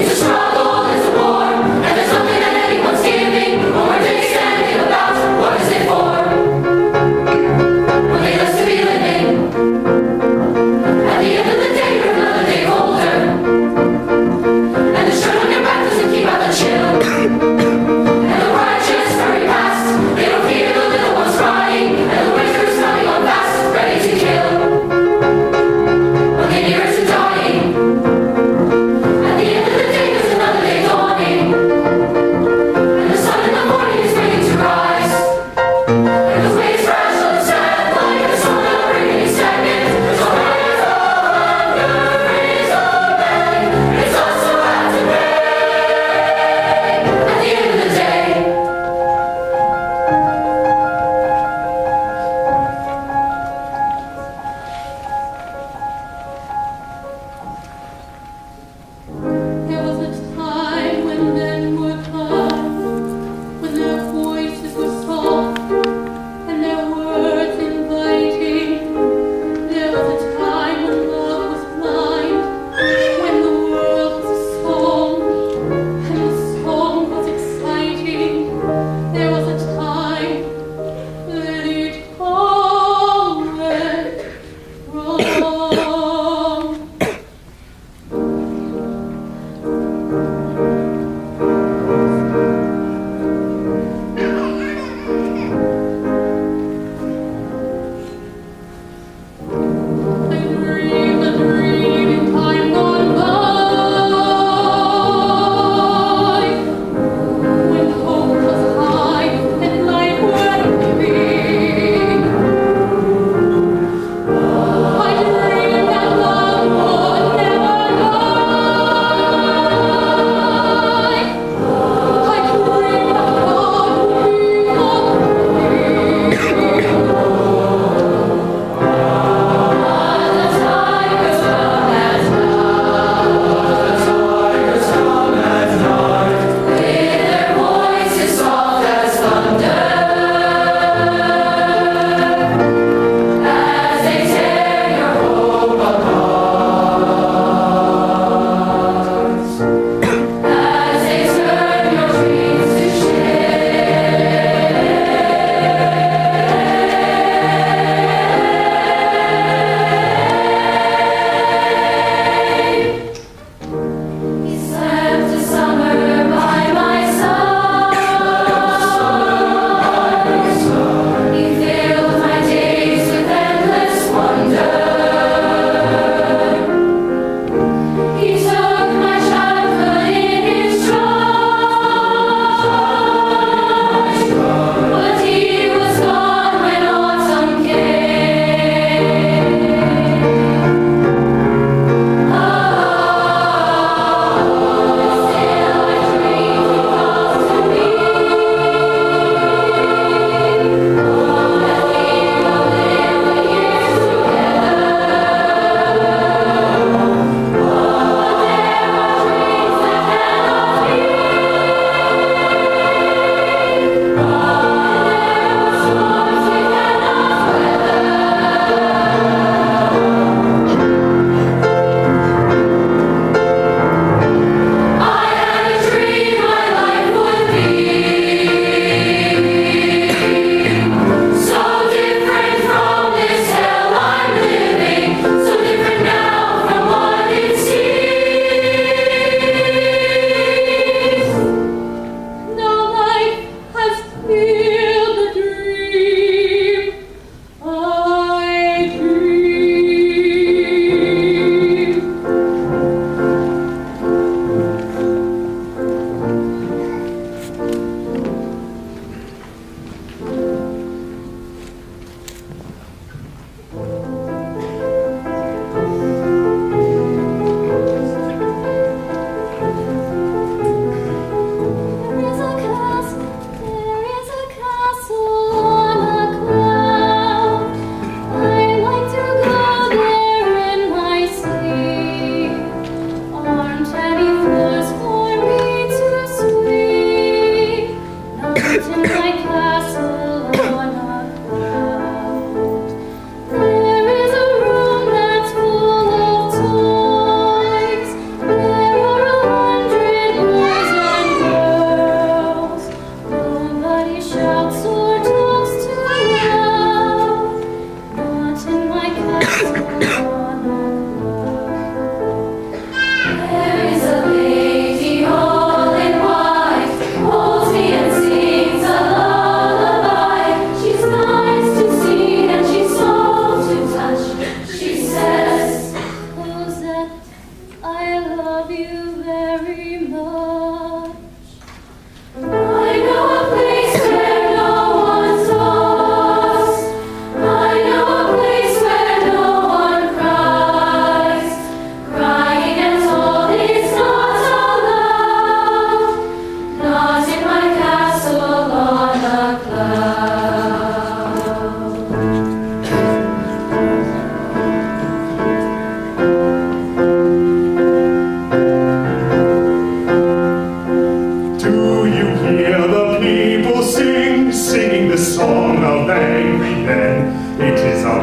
It's a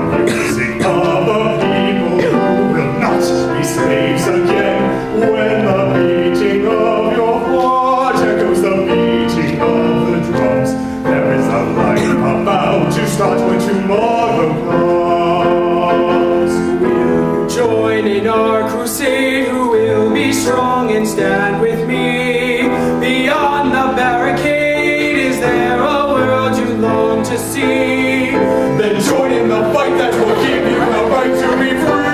the music of a people who will not be slaves again. When the beating of your heart echoes the beating of the drums, there is a life about to start when tomorrow comes. Will you join in our crusade? Who will be strong and stand with me? Beyond the barricade, is there a world you long to see? Then join in the fight that will give you the right to be free.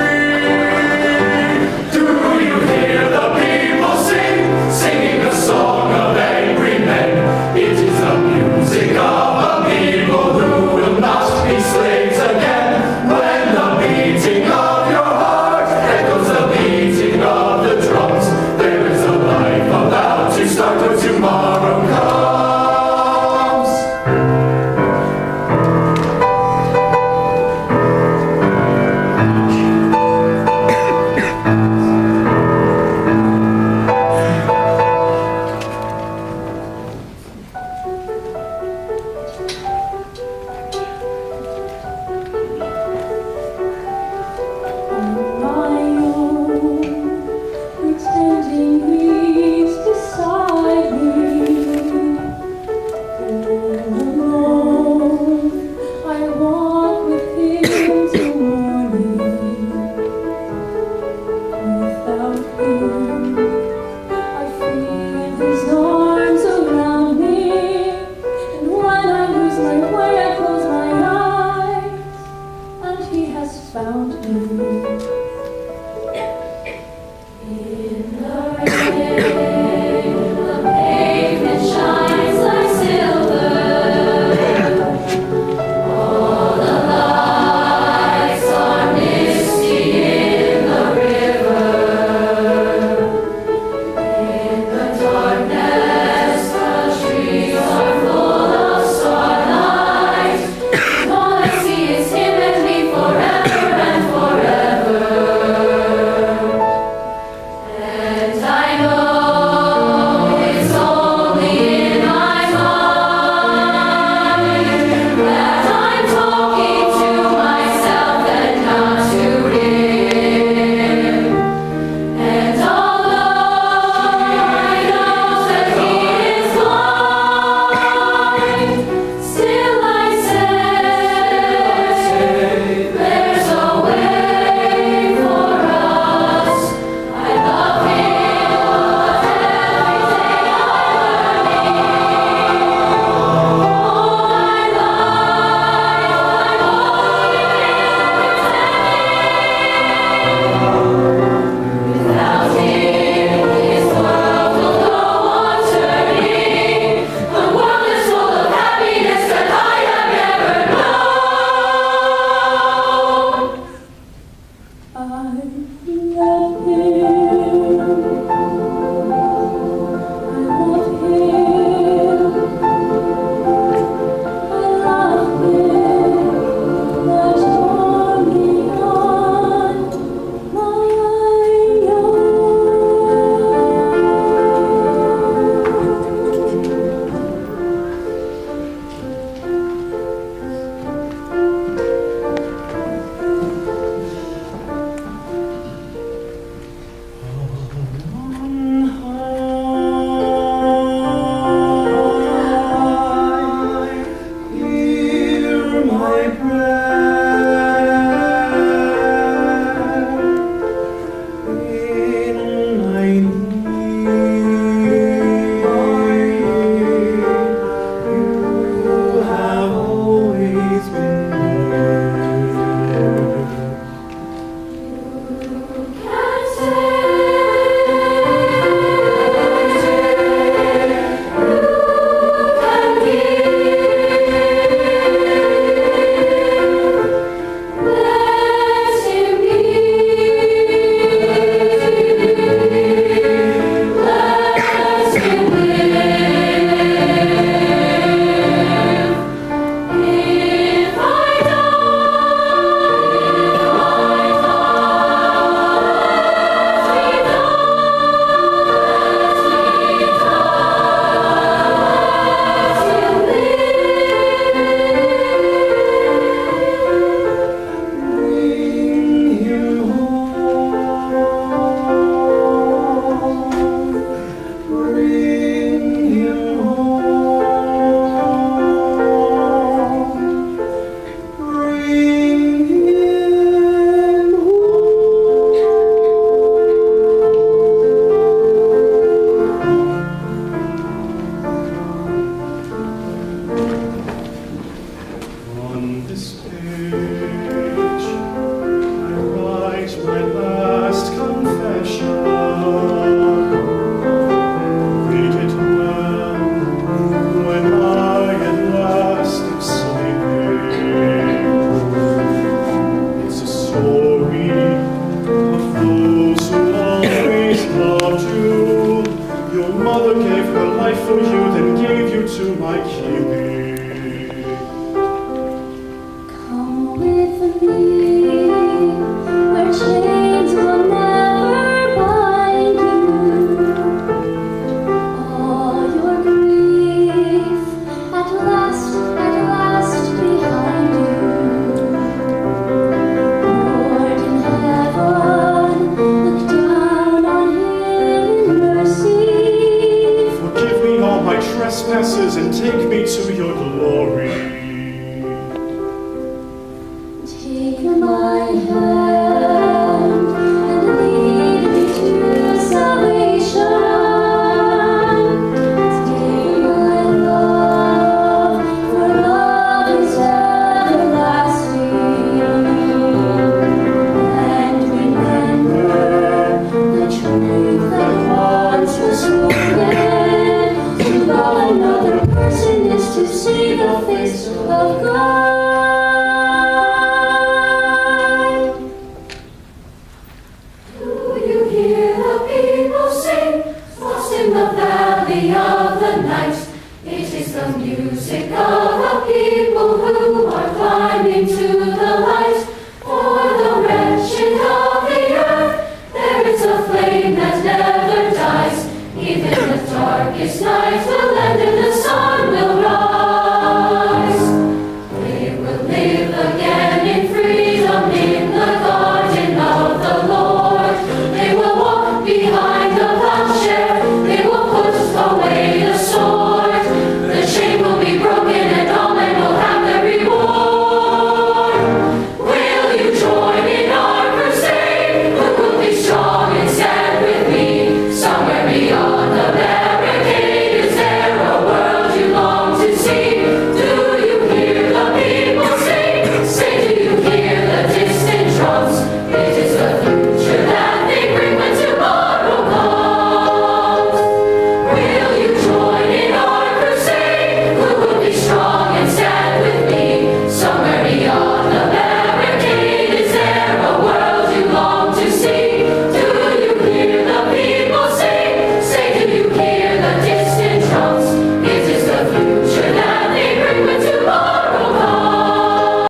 Do you hear the people sing, singing a song of angry men? It is the music of a people who will not be slaves again. When the beating of your heart echoes the beating of the drums, there is a life about to start when tomorrow comes. for you, then gave you to my keeping. Come with me, where chains will never bind you. All your grief at last behind you. Lord in heaven, look down on him in mercy. Forgive me all my trespasses and take me to your glory. Take my hand and lead me to salvation. Stay my love, for love is everlasting. And remember the truth that once was spoken. To love another person is to see the face of God. Do you hear the people sing? Lost in the valley of the night. It is the music of a people who are climbing to the light. For the wretched of the earth, there is a flame that never dies. Even the darkest night.